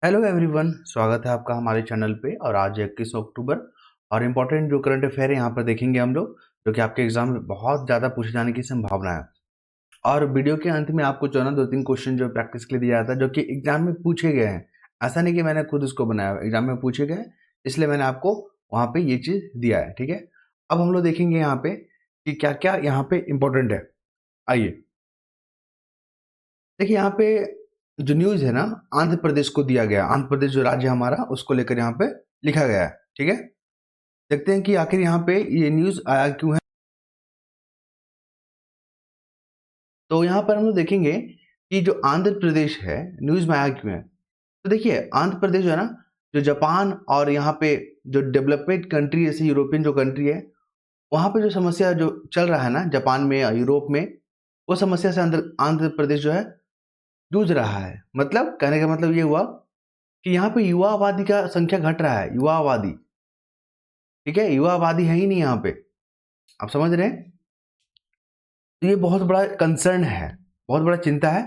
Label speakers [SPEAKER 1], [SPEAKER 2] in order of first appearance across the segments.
[SPEAKER 1] Hello everyone, स्वागत है आपका हमारे चैनल पे। और आज 21 अक्टूबर और इम्पोर्टेंट जो करंट अफेयर है यहाँ पर देखेंगे हम लोग, जो कि आपके एग्जाम में बहुत ज़्यादा पूछे जाने की संभावना है। और वीडियो के अंत में आपको जो है ना 2-3 क्वेश्चन जो प्रैक्टिस के लिए दिया जाता है, जो कि एग्जाम में पूछे गए हैं। ऐसा नहीं कि मैंने खुद इसको बनाया, एग्जाम में पूछे गए, इसलिए मैंने आपको वहाँ पे ये चीज़ दिया है। ठीक है, अब हम लोग देखेंगे यहाँ पे कि क्या क्या यहाँ पे इम्पोर्टेंट है। आइए देखिए, यहाँ पे जो न्यूज़ है ना, आंध्र प्रदेश को दिया गया। आंध्र प्रदेश जो राज्य है हमारा, उसको लेकर यहाँ पे लिखा गया है। ठीक है, देखते हैं कि आखिर यहाँ पे ये न्यूज़ आया क्यों है। तो यहाँ पर हम लोग देखेंगे कि जो आंध्र प्रदेश है न्यूज़ में आया क्यों है। तो देखिए, आंध्र प्रदेश जो है ना, जो जापान और यहाँ पे जो डेवलपमेंट कंट्री जैसे यूरोपियन जो कंट्री है, वहाँ पे जो समस्या जो चल रहा है ना जापान में या यूरोप में, वो समस्या से आंध्र प्रदेश जो है जूझ रहा है। मतलब कहने का मतलब ये हुआ कि यहाँ पे युवा आबादी का संख्या घट रहा है। युवा आबादी, ठीक है, युवा आबादी है ही नहीं यहाँ पे, आप समझ रहे हैं। तो ये बहुत बड़ा कंसर्न है, बहुत बड़ा चिंता है।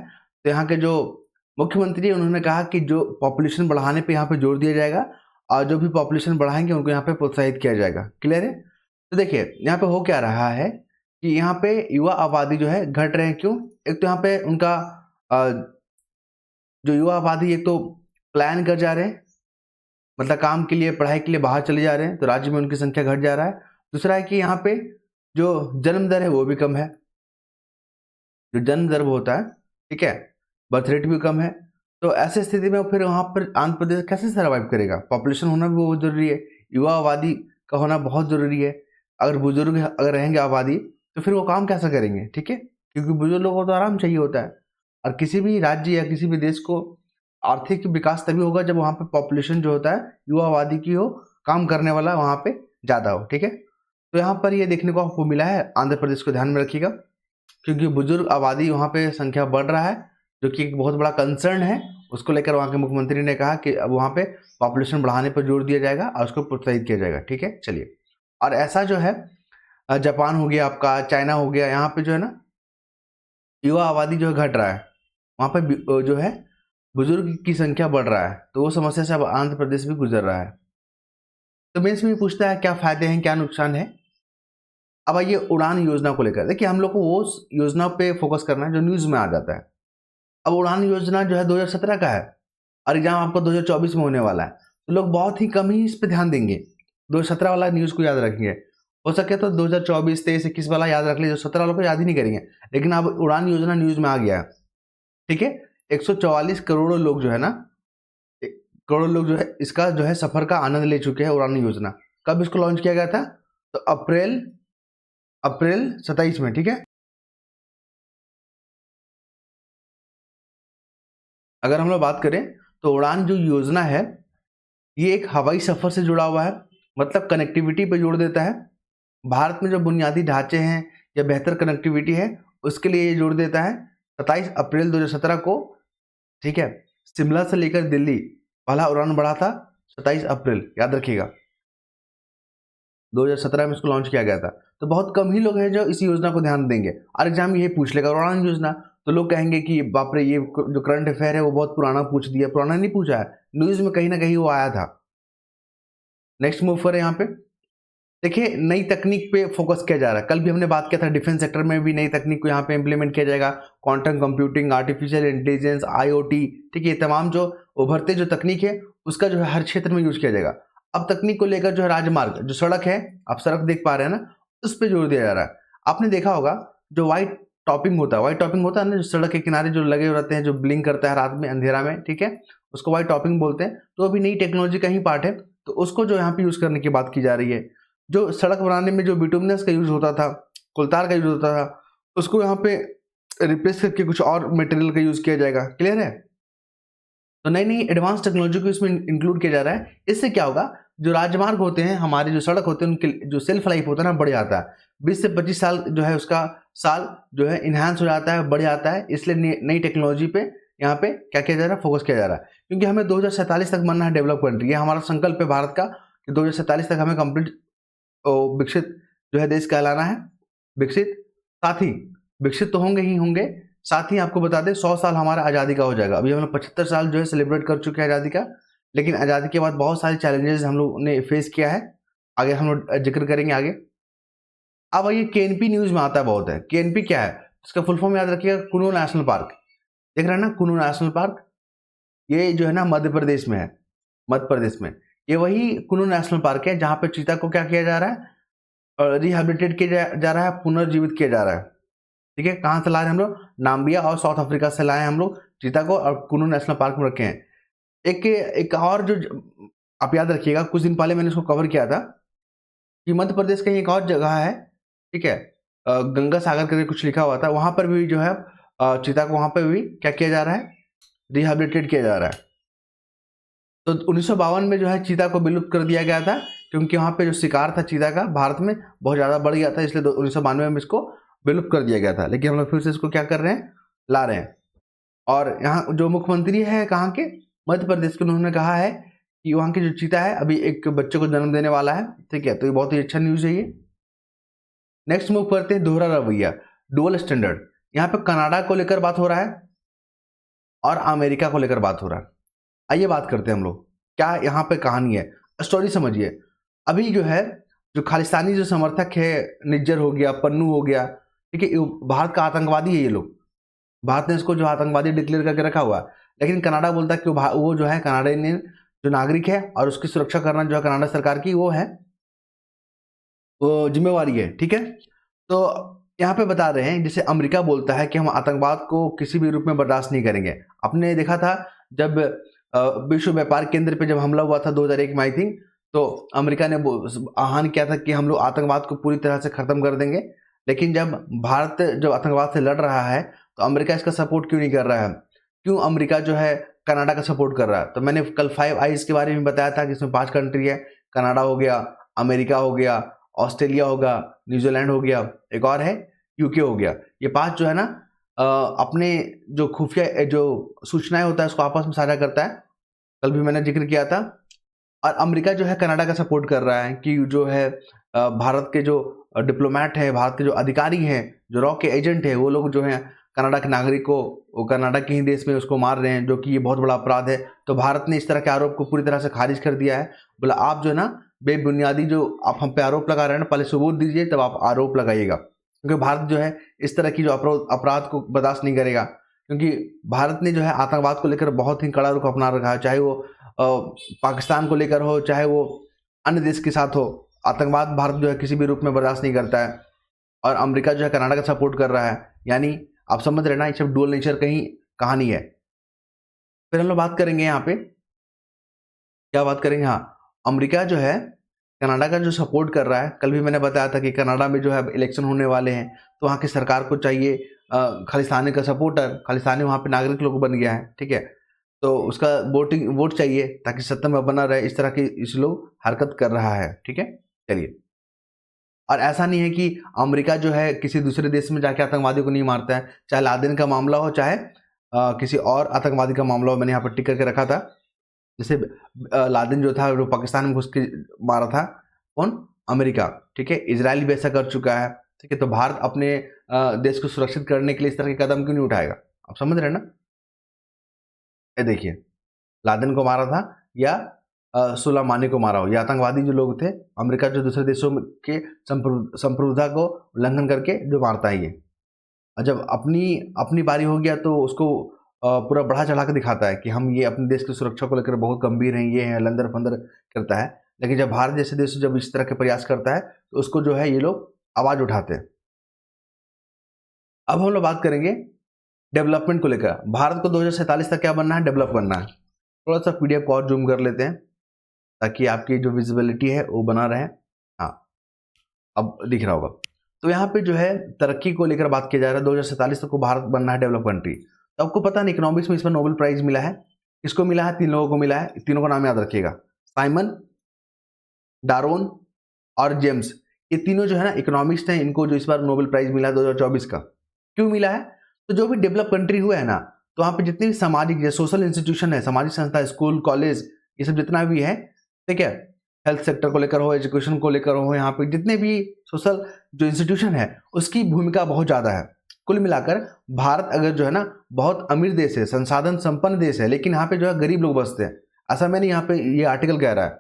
[SPEAKER 1] तो यहाँ के जो मुख्यमंत्री हैं, उन्होंने कहा कि जो पॉपुलेशन बढ़ाने पे यहाँ पे जोर दिया जाएगा और जो भी पॉपुलेशन बढ़ाएंगे उनको यहाँ पे प्रोत्साहित किया जाएगा। क्लियर है। तो देखिए, यहाँ पे हो क्या रहा है कि यहाँ पे युवा आबादी जो है घट रहे हैं। क्यों? एक तो यहाँ पे उनका अ, जो युवा आबादी, एक तो प्लान कर जा रहे हैं, मतलब काम के लिए, पढ़ाई के लिए बाहर चले जा रहे हैं, तो राज्य में उनकी संख्या घट जा रहा है। दूसरा है कि यहाँ पे जो जन्म दर है वो भी कम है। जो जन्म दर होता है, ठीक है, बर्थ रेट भी कम है। तो ऐसी स्थिति में फिर वहाँ पर आंध्र प्रदेश कैसे सर्वाइव करेगा? पॉपुलेशन होना भी बहुत जरूरी है, युवा आबादी का होना बहुत जरूरी है। अगर बुजुर्ग अगर रहेंगे आबादी, तो फिर वो काम कैसे करेंगे? ठीक है, क्योंकि बुजुर्ग लोगों को तो आराम चाहिए होता है। और किसी भी राज्य या किसी भी देश को आर्थिक विकास तभी होगा जब वहाँ पे पॉपुलेशन जो होता है युवा आबादी की हो, काम करने वाला वहाँ पे ज़्यादा हो। ठीक है, तो यहाँ पर ये देखने को आपको मिला है। आंध्र प्रदेश को ध्यान में रखिएगा, क्योंकि बुजुर्ग आबादी वहाँ पे संख्या बढ़ रहा है, जो कि एक बहुत बड़ा कंसर्न है। उसको लेकर वहाँ के मुख्यमंत्री ने कहा कि अब वहाँ पे पॉपुलेशन बढ़ाने पर जोर दिया जाएगा और उसको प्रोत्साहित किया जाएगा। ठीक है, चलिए। और ऐसा जो है जापान हो गया आपका, चाइना हो गया, यहाँ पे जो है ना युवा आबादी जो है घट रहा है, वहाँ पे जो है बुजुर्ग की संख्या बढ़ रहा है। तो वो समस्या से अब आंध्र प्रदेश भी गुजर रहा है। तो मेंस में पूछता है क्या फायदे हैं, क्या नुकसान है। अब आइए उड़ान योजना को लेकर। देखिए, हम लोग को वो योजना पे फोकस करना है जो न्यूज में आ जाता है। अब उड़ान योजना जो है 2017 का है और एग्जाम आपको 2024 में होने वाला है, तो लोग बहुत ही कम ही इस पे ध्यान देंगे। 2017 वाला न्यूज को याद रखेंगे, हो सके तो 2024, 23, 21 वाला याद रख लीजिए, 17 वालों को याद ही नहीं करेंगे। लेकिन अब उड़ान योजना न्यूज में आ गया है। ठीक है, 144 करोड़ लोग जो है ना, करोड़ लोग जो है इसका जो है सफर का आनंद ले चुके हैं। उड़ान योजना कब इसको लॉन्च किया गया था? तो अप्रैल अप्रैल 27 में। ठीक है, अगर हम लोग बात करें तो उड़ान जो योजना है ये एक हवाई सफर से जुड़ा हुआ है, मतलब कनेक्टिविटी पर जोर देता है। भारत में जो बुनियादी ढांचे हैं या बेहतर कनेक्टिविटी है, उसके लिए ये जोर देता है। 27 अप्रैल 2017 को, ठीक है, शिमला से लेकर दिल्ली पहला उड़ान बढ़ा था। 27 अप्रैल याद रखिएगा, 2017 में इसको लॉन्च किया गया था। तो बहुत कम ही लोग हैं जो इस योजना को ध्यान देंगे। और एग्जाम यही पूछ लेगा उड़ान योजना, तो लोग कहेंगे कि बाप रे, ये जो करंट अफेयर है वो बहुत पुराना पूछ दिया। पुराना नहीं पूछा है, न्यूज में कहीं ना कहीं वो आया था। नेक्स्ट मूव करें यहाँ पे। देखिए, नई तकनीक पे फोकस किया जा रहा है। कल भी हमने बात किया था, डिफेंस सेक्टर में भी नई तकनीक को यहाँ पे इंप्लीमेंट किया जाएगा। Quantum computing, artificial intelligence, IoT, ठीक है, ये तमाम जो उभरते जो तकनीक है उसका जो है हर क्षेत्र में यूज किया जाएगा। अब तकनीक को लेकर जो है राजमार्ग, जो सड़क है, आप सड़क देख पा रहे हैं ना, उस पर जोर दिया जा रहा है। आपने देखा होगा जो व्हाइट टॉपिंग होता है, व्हाइट टॉपिंग होता है ना, जो सड़क के किनारे जो लगे रहते हैं, जो ब्लिंक करता है रात में अंधेरा में, ठीक है, उसको व्हाइट टॉपिंग बोलते हैं। तो अभी नई टेक्नोलॉजी का ही पार्ट है, तो उसको जो यहाँ पे यूज करने की बात की जा रही है। जो सड़क बनाने में जो बिटुमिनस का यूज होता था, कोलतार का यूज होता था, उसको यहाँ पे रिप्लेस करके कुछ और मटेरियल का यूज किया जाएगा। क्लियर है। तो नई नई एडवांस टेक्नोलॉजी को इसमें इंक्लूड किया जा रहा है। इससे क्या होगा, जो राजमार्ग होते हैं, हमारे जो सड़क होते हैं, उनके जो सेल्फ लाइफ होता है ना, बढ़ जाता है। 20 से 25 साल जो है उसका साल जो है इन्हांस हो जाता है, बढ़ जाता है। इसलिए नई टेक्नोलॉजी पे यहाँ पे क्या किया जा रहा है, फोकस किया जा रहा है। क्योंकि हमें 2047 तक बनना है डेवलप कंट्री। ये हमारा संकल्प है भारत का कि 2047 तक हमें कंप्लीट विकसित जो है देश कहलाना है। विकसित, साथ ही विकसित तो होंगे ही होंगे, साथ ही आपको बता दें 100 साल हमारा आज़ादी का हो जाएगा। अभी हम लोग 75 साल जो है सेलिब्रेट कर चुके हैं आज़ादी का, लेकिन आज़ादी के बाद बहुत सारे चैलेंजेस हम लोग ने फेस किया है, आगे हम लोग जिक्र करेंगे आगे। अब ये केएनपी न्यूज़ में आता बहुत है। केएनपी क्या है, इसका फुल फॉर्म याद रखिएगा, कुनू नेशनल पार्क। देख रहे हैं ना, कुनू नेशनल पार्क, ये जो है ना मध्य प्रदेश में है, मध्य प्रदेश में। ये वही कुनू नेशनल पार्क है जहाँ पे चीता को क्या किया जा रहा है, रिहेबिलिटेट किया जा रहा है, पुनर्जीवित किया जा रहा है। ठीक है, कहाँ से लाए हैं हम लोग, नाम्बिया और साउथ अफ्रीका से लाए हैं हम लोग चीता को, और कुनू नेशनल पार्क में रखे हैं। एक और जो आप याद रखिएगा, कुछ दिन पहले मैंने इसको कवर किया था कि मध्य प्रदेश कहीं एक और जगह है, ठीक है, गंगा सागर करके कुछ लिखा हुआ था, वहां पर भी जो है चीता को वहां पर भी क्या किया जा रहा है, रिहेबिलिटेट किया जा रहा है। तो 1952 में जो है चीता को विलुप्त कर दिया गया था, क्योंकि वहां पे जो शिकार था चीता का भारत में बहुत ज़्यादा बढ़ गया था, इसलिए 1992 में इसको विलुप्त कर दिया गया था। लेकिन हम लोग फिर से इसको क्या कर रहे हैं, ला रहे हैं। और यहाँ जो मुख्यमंत्री है कहाँ के, मध्य प्रदेश के, उन्होंने कहा है कि वहाँ की जो चीता है अभी एक बच्चे को जन्म देने वाला है। ठीक है, तो ये बहुत ही अच्छा न्यूज़ है ये। नेक्स्ट मूव करते हैं, दोहरा रवैया, डुअल स्टैंडर्ड। यहाँ पे कनाडा को लेकर बात हो रहा है और अमेरिका को लेकर बात हो रहा है। आइए बात करते हैं हम लोग, क्या यहाँ पे कहानी है, स्टोरी समझिए। अभी जो है जो खालिस्तानी जो समर्थक है, निज्जर हो गया, पन्नू हो गया, ठीक है, भारत का आतंकवादी है ये लोग। भारत ने इसको जो आतंकवादी डिक्लेयर करके रखा हुआ है, लेकिन कनाडा बोलता है कि वो जो है कनाडियन जो नागरिक है और उसकी सुरक्षा करना जो है कनाडा सरकार की वो है, वो जिम्मेवारी है। ठीक है, तो यहाँ पे बता रहे हैं, जैसे अमेरिका बोलता है कि हम आतंकवाद को किसी भी रूप में बर्दाश्त नहीं करेंगे। आपने देखा था जब विश्व व्यापार केंद्र पे जब हमला हुआ था 2001 में आई थिंक, तो अमेरिका ने आह्वान किया था कि हम लोग आतंकवाद को पूरी तरह से खत्म कर देंगे। लेकिन जब भारत जब आतंकवाद से लड़ रहा है तो अमेरिका इसका सपोर्ट क्यों नहीं कर रहा है, क्यों अमेरिका जो है कनाडा का सपोर्ट कर रहा है। तो मैंने कल 5 आइज के बारे में बताया था कि इसमें 5 कंट्री है, कनाडा हो गया, अमेरिका हो गया, ऑस्ट्रेलिया होगा, न्यूजीलैंड हो गया, एक और है यूके हो गया। ये 5 जो है ना अपने जो खुफिया जो सूचनाएं होता है उसको आपस में साझा करता है, कल भी मैंने जिक्र किया था। और अमेरिका जो है कनाडा का सपोर्ट कर रहा है कि जो है भारत के जो डिप्लोमेट हैं, भारत के जो अधिकारी हैं, जो रॉ के एजेंट हैं, वो लोग जो हैं कनाडा के नागरिक को वो कनाडा के ही देश में उसको मार रहे हैं, जो कि ये बहुत बड़ा अपराध है। तो भारत ने इस तरह के आरोप को पूरी तरह से खारिज कर दिया है। बोला आप जो है ना बेबुनियादी जो आप हम पे आरोप लगा रहे हैं ना, पहले सबूत दीजिए तब आप आरोप लगाइएगा, क्योंकि भारत जो है इस तरह की जो अपराध को बर्दाश्त नहीं करेगा। क्योंकि भारत ने जो है आतंकवाद को लेकर बहुत ही कड़ा रुख अपना रखा है, चाहे वो पाकिस्तान को लेकर हो, चाहे वो अन्य देश के साथ हो। आतंकवाद भारत जो है किसी भी रूप में बर्दाश्त नहीं करता है, और अमेरिका जो है कनाडा का सपोर्ट कर रहा है। यानी आप समझ रहे ना, ये सब डुअल नेचर कहीं कहानी है। फिर हम लोग बात करेंगे यहाँ पे, क्या बात करेंगे, हाँ, अमेरिका जो है कनाडा का जो सपोर्ट कर रहा है। कल भी मैंने बताया था कि कनाडा में जो है इलेक्शन होने वाले हैं, तो वहाँ की सरकार को चाहिए खालिस्तानी का सपोर्टर, खालिस्तानी वहाँ पे नागरिक लोग बन गया है, ठीक है, तो उसका वोट चाहिए ताकि सत्ता में बना रहे। इस तरह की इस लोग हरकत कर रहा है, ठीक है। चलिए, और ऐसा नहीं है कि अमेरिका जो है किसी दूसरे देश में जाके आतंकवादी को नहीं मारता है, चाहे लादेन का मामला हो, चाहे किसी और आतंकवादी का मामला हो। मैंने यहाँ पर टिक करके रखा था, जैसे लादेन जो था वो पाकिस्तान में घुस के मारा था, कौन, अमेरिका, ठीक है। इजराइल भी ऐसा कर चुका है, ठीक है। तो भारत अपने देश को सुरक्षित करने के लिए इस तरह के कदम क्यों नहीं उठाएगा, आप समझ रहे हैं ना। ये देखिए, लादेन को मारा था या सुलेमानी को मारा हो, ये आतंकवादी जो लोग थे, अमेरिका जो दूसरे देशों के संप्रभुता को उल्लंघन करके जो मारता है ये। और जब अपनी बारी हो गया तो उसको पूरा बढ़ा चढ़ा के दिखाता है कि हम ये अपने देश की सुरक्षा को लेकर बहुत गंभीर हैं, ये हैं, लंदर फंदर करता है। लेकिन जब भारत जैसे देश जब इस तरह के प्रयास करता है तो उसको जो है ये लोग आवाज़ उठाते हैं। अब हम लोग बात करेंगे डेवलपमेंट को लेकर। भारत को 2047 तक क्या बनना है, डेवलप करना है। थोड़ा सा पीडीएफ को और जूम कर लेते हैं ताकि आपकी जो विजिबिलिटी है वो बना रहे। हाँ, अब दिख रहा होगा। तो यहाँ पे जो है तरक्की को लेकर बात किया जा रहा है, 2047 तक को भारत बनना है डेवलप कंट्री। तो आपको पता नहीं इकोनॉमिक्स में इसमें नोबेल प्राइज मिला है, किसको मिला है, 3 लोगों को मिला है। तीनों का नाम याद रखिएगा, साइमन, डारोन और जेम्स। ये तीनों जो है ना इकोनॉमिस्ट हैं, इनको जो इस बार नोबेल प्राइज मिला है 2024 का। क्यों मिला है, तो जो भी डेवलप कंट्री हुआ है ना, तो वहाँ पे जितने भी सामाजिक या सोशल इंस्टीट्यूशन है, सामाजिक संस्था, स्कूल, कॉलेज, ये सब जितना भी है, ठीक है, हेल्थ सेक्टर को लेकर हो, एजुकेशन को लेकर हो, यहाँ पे जितने भी सोशल जो इंस्टीट्यूशन है उसकी भूमिका बहुत ज़्यादा है। कुल मिलाकर भारत अगर जो है ना बहुत अमीर देश है, संसाधन संपन्न देश है, लेकिन यहाँ पे जो है गरीब लोग बसते हैं। ऐसा मैंने यहाँ पे ये आर्टिकल कह रहा है,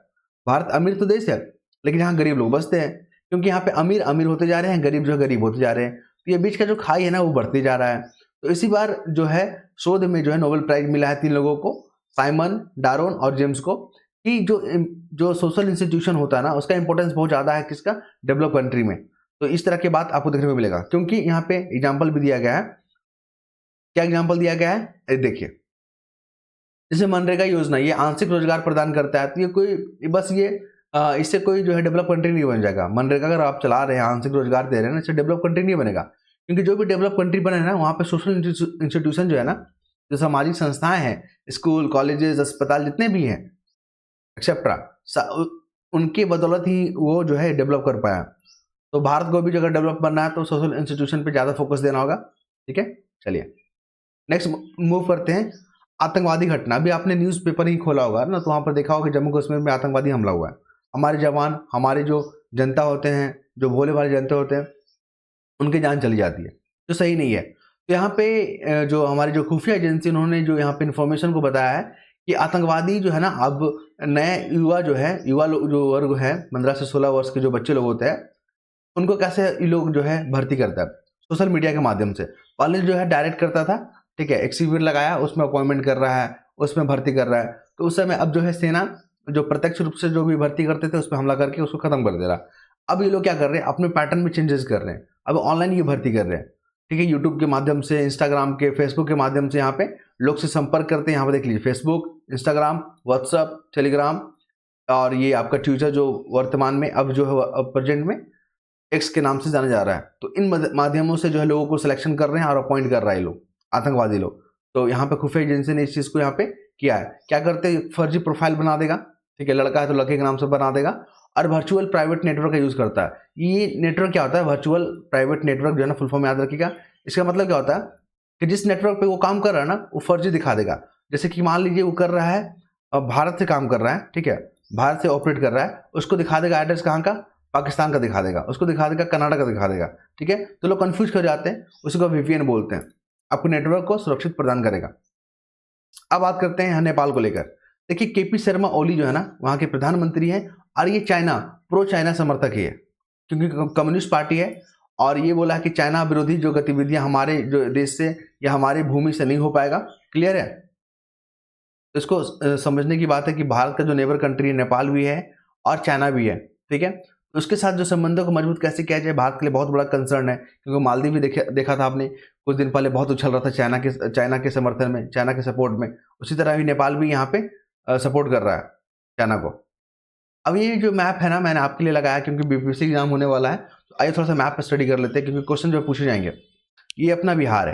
[SPEAKER 1] भारत अमीर तो देश है लेकिन यहाँ गरीब लोग बसते हैं, क्योंकि यहाँ पे अमीर अमीर होते जा रहे हैं, गरीब जो है गरीब होते जा रहे हैं। तो ये बीच का जो खाई है ना वो बढ़ते जा रहा है। तो इसी बार जो है शोध में जो है नोबेल प्राइज मिला है 3 लोगों को, साइमन, डारोन और जेम्स को, कि जो सोशल इंस्टीट्यूशन होता है ना उसका इंपॉर्टेंस बहुत ज़्यादा है किसका, डेवलप कंट्री में। तो इस तरह की बात आपको देखने को मिलेगा, क्योंकि यहाँ पे एग्जाम्पल भी दिया गया है। क्या एग्जाम्पल दिया गया है, देखिए जैसे मनरेगा योजना, ये आंशिक रोजगार प्रदान करता है। तो ये कोई बस ये इससे कोई जो है डेवलप कंट्री नहीं बन जाएगा। मनरेगा अगर आप चला रहे हैं, आंशिक रोजगार दे रहे हैं ना, इससे डेवलप कंट्री नहीं बनेगा, क्योंकि जो भी डेवलप कंट्री बने ना वहाँ पे सोशल इंस्टीट्यूशन जो है ना, जो सामाजिक संस्थाएं हैं, स्कूल, कॉलेजेस, अस्पताल जितने भी हैं एक्सेट्रा, उनके बदौलत ही वो जो है डेवलप कर पाया। तो भारत को भी जो अगर डेवलप करना है तो सोशल इंस्टीट्यूशन पे ज़्यादा फोकस देना होगा। ठीक है, चलिए नेक्स्ट मूव करते हैं। आतंकवादी घटना, अभी आपने न्यूज़पेपर ही खोला होगा ना, तो वहाँ पर देखा होगा कि जम्मू कश्मीर में आतंकवादी हमला हुआ है। हमारे जवान, हमारे जो जनता होते हैं, जो भोले भाले जनता होते हैं, उनकी जान चली जाती है, जो सही नहीं है। तो यहाँ पे जो हमारी जो खुफिया एजेंसी, उन्होंने जो यहाँ पे इन्फॉर्मेशन को बताया है कि आतंकवादी जो है ना, अब नए युवा जो है, जो वर्ग है 15 से 16 वर्ष के जो बच्चे लोग होते हैं, उनको कैसे ये लोग जो है भर्ती करता है, सोशल मीडिया के माध्यम से। पहले जो है डायरेक्ट करता था, ठीक है, एक शिविर लगाया, उसमें अपॉइंटमेंट कर रहा है, उसमें भर्ती कर रहा है। तो उस समय अब जो है सेना जो प्रत्यक्ष रूप से जो भी भर्ती करते थे उस पर हमला करके उसको खत्म कर दे रहा। अब ये लोग क्या कर रहे हैं, अपने पैटर्न में चेंजेस कर रहे हैं, अब ऑनलाइन ये भर्ती कर रहे हैं। ठीक है, यूट्यूब के माध्यम से, इंस्टाग्राम के, फेसबुक के माध्यम से यहाँ पे लोग से संपर्क करते हैं। यहाँ पर देख लीजिए, फेसबुक, इंस्टाग्राम, व्हाट्सअप, टेलीग्राम और ये आपका ट्विटर जो वर्तमान में अब जो है प्रेजेंट में एक्स के नाम से जाना जा रहा है। तो इन माध्यमों से जो है लोगों को सिलेक्शन कर रहे हैं और अपॉइंट कर रहा है लोग, आतंकवादी लोग। तो यहाँ पे खुफिया एजेंसी ने इस चीज़ को यहाँ पे किया है। क्या करते हैं, फर्जी प्रोफाइल बना देगा, ठीक है, लड़का है तो लड़के के नाम से बना देगा, और वर्चुअल प्राइवेट नेटवर्क का यूज़ करता है। ये नेटवर्क क्या होता है, वर्चुअल प्राइवेट नेटवर्क जो है ना, फुल फॉर्म याद रखिएगा। इसका मतलब क्या होता है कि जिस नेटवर्क पे वो काम कर रहा है ना, वो फर्जी दिखा देगा। जैसे कि मान लीजिए वो कर रहा है, भारत से काम कर रहा है, ठीक है, भारत से ऑपरेट कर रहा है, उसको दिखा देगा एड्रेस कहाँ का, पाकिस्तान का दिखा देगा, उसको दिखा देगा कर्नाटक का दिखा देगा। ठीक है, तो लोग कंफ्यूज हो जाते हैं, उसी को VPN बोलते हैं। आपको नेटवर्क को सुरक्षित प्रदान करेगा। अब बात करते हैं नेपाल को लेकर। देखिए KP शर्मा ओली जो है ना, वहाँ के प्रधानमंत्री हैं, और ये चाइना, प्रो चाइना समर्थक ही है, क्योंकि कम्युनिस्ट पार्टी है, और ये बोला कि चाइना विरोधी जो गतिविधियां हमारे जो देश से या हमारी भूमि से नहीं हो पाएगा। क्लियर है, तो इसको समझने की बात है कि भारत का जो नेबर कंट्री है, नेपाल भी है और चाइना भी है। ठीक है, उसके साथ जो संबंधों को मजबूत कैसे किया जाए, भारत के लिए बहुत बड़ा कंसर्न है, क्योंकि मालदीव भी देखा था आपने कुछ दिन पहले, बहुत उछल रहा था चाइना के समर्थन में, चाइना के सपोर्ट में। उसी तरह ही नेपाल भी यहाँ पे सपोर्ट कर रहा है चाइना को। अब ये जो मैप है ना, मैंने आपके लिए लगाया क्योंकि BPSC एग्जाम होने वाला है, तो आइए थोड़ा सा मैप पर स्टडी कर लेते हैं, क्योंकि क्वेश्चन जो पूछे जाएंगे। ये अपना बिहार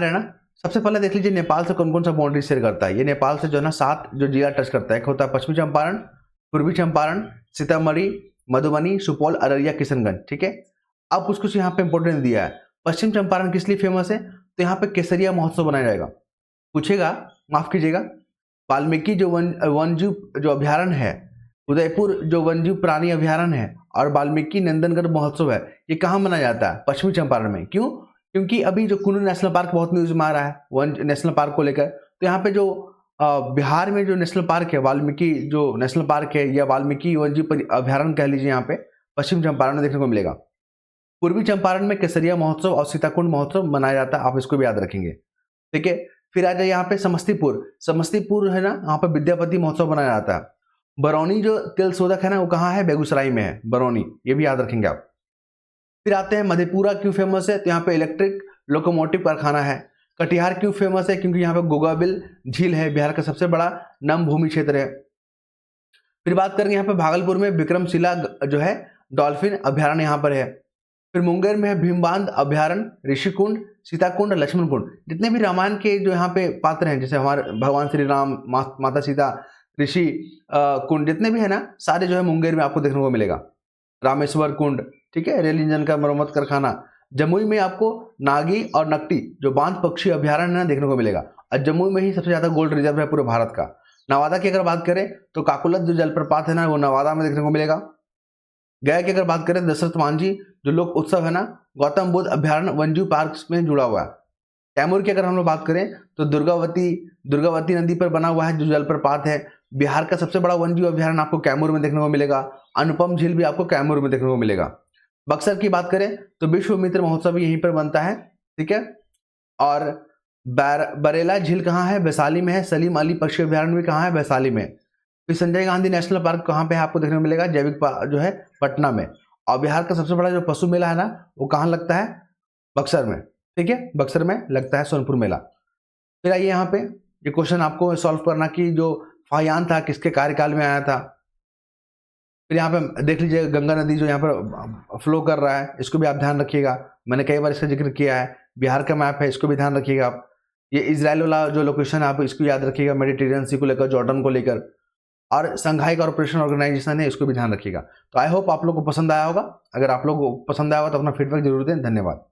[SPEAKER 1] है ना। सबसे पहले देख लीजिए नेपाल से कौन कौन सा बाउंड्री शेयर करता है। ये नेपाल से जो है ना 7 जो जिला टच करता है। एक होता है पश्चिमी चंपारण, पूर्वी चंपारण, सीतामढ़ी, मधुबनी, सुपौल, अररिया, किशनगंज। ठीक है, अब कुछ यहाँ पे इंपॉर्टेंस दिया है। पश्चिम चंपारण किस लिए फेमस है, तो यहाँ पे केसरिया महोत्सव बनाया जाएगा। पूछेगा, माफ कीजिएगा, वाल्मीकि जो वन्यजीव जो अभ्यारण्य है, उदयपुर जो वन्यजीव प्राणी अभ्यारण्य है, और वाल्मीकि नंदनगढ़ महोत्सव है, ये कहाँ मनाया जाता है, पश्चिमी चंपारण में। क्यों, क्योंकि अभी जो कुल्लू नेशनल पार्क बहुत न्यूज में आ रहा है, वन नेशनल पार्क को लेकर। तो यहाँ पे जो बिहार में जो नेशनल पार्क है, वाल्मीकि जो नेशनल पार्क है, या वाल्मीकि वन्यजीव अभ्यारण्य कह लीजिए, यहाँ पे पश्चिम चंपारण में देखने को मिलेगा। पूर्वी चंपारण में केसरिया महोत्सव और सीताकुंड महोत्सव मनाया जाता है, आप इसको भी याद रखेंगे। ठीक है, फिर आ जाए यहाँ पे समस्तीपुर है ना, यहाँ पे विद्यापति महोत्सव मनाया जाता है। बरौनी जो तेल शोधक है ना, वो कहाँ है, बेगूसराय में है, बरौनी, ये भी याद रखेंगे आप। फिर आते हैं मधेपुरा क्यों फेमस है, तो यहाँ पे इलेक्ट्रिक लोकोमोटिव कारखाना है। कटिहार क्यों फेमस है, क्योंकि यहाँ पे गोगाबिल झील है, बिहार का सबसे बड़ा नम भूमि क्षेत्र है। फिर बात करेंगे यहाँ पे भागलपुर में विक्रमशिला जो है डॉल्फिन अभ्यारण्य यहाँ पर है। फिर मुंगेर में है भीमबांध अभ्यारण्य, ऋषिकुंड, सीताकुंड, लक्ष्मण कुंड। जितने भी रामायण के जो यहाँ पे पात्र हैं, जैसे हमारे भगवान श्री राम, माता सीता, ऋषि कुंड, जितने भी है ना, सारे जो है मुंगेर में आपको देखने को मिलेगा। रामेश्वर कुंड, ठीक है, रेल इंजन का मरम्मत कारखाना। जमुई में आपको नागी और नकटी जो बांध पक्षी अभ्यारण्य देखने को मिलेगा, और जमुई में ही सबसे ज्यादा गोल्ड रिजर्व है पूरे भारत का। नवादा की अगर बात करें तो काकुलत जो जलप्रपात है ना, वो नवादा में देखने को मिलेगा। गया की अगर बात करें दशरथ मांझी जो लोक उत्सव है ना, गौतम बुद्ध अभ्यारण्य वन्यजीव पार्क में जुड़ा हुआ है। कैमूर की अगर हम लोग बात करें तो दुर्गावती नदी पर बना हुआ है जो जलप्रपात है। बिहार का सबसे बड़ा वन्यजीव अभ्यारण्य आपको कैमूर में देखने को मिलेगा। अनुपम झील भी आपको कैमूर में देखने को मिलेगा। बक्सर की बात करें तो विश्व मित्र महोत्सव भी यहीं पर बनता है, ठीक है। और बरेला झील कहाँ है? वैशाली में है। सलीम अली पक्षी अभ्यारण्य भी कहाँ है? वैशाली में। फिर संजय गांधी नेशनल पार्क कहाँ पे है आपको देखने को मिलेगा? जैविक पार्क जो है पटना में। और बिहार का सबसे बड़ा जो पशु मेला है ना, वो कहाँ लगता है? बक्सर में, ठीक है, बक्सर में लगता है सोनपुर मेला। फिर आइए यहाँ पे ये क्वेश्चन आपको सॉल्व करना कि जो फाहियान था किसके कार्यकाल में आया था। फिर यहाँ पे देख लीजिए गंगा नदी जो यहाँ पर फ्लो कर रहा है, इसको भी आप ध्यान रखिएगा। मैंने कई बार इसका जिक्र किया है। बिहार का मैप है, इसको भी ध्यान रखिएगा आप। ये इजराइल वाला जो लोकेशन है आप इसको याद रखिएगा, मेडिटेरियन सी को लेकर, जॉर्डन को लेकर। और संघाई कॉर्पोरेशन ऑर्गेनाइजेशन है, इसको भी ध्यान रखिएगा। तो आई होप आप लोग को पसंद आया होगा। अगर आप लोग को पसंद आया होगा तो अपना फीडबैक जरूर दें। धन्यवाद।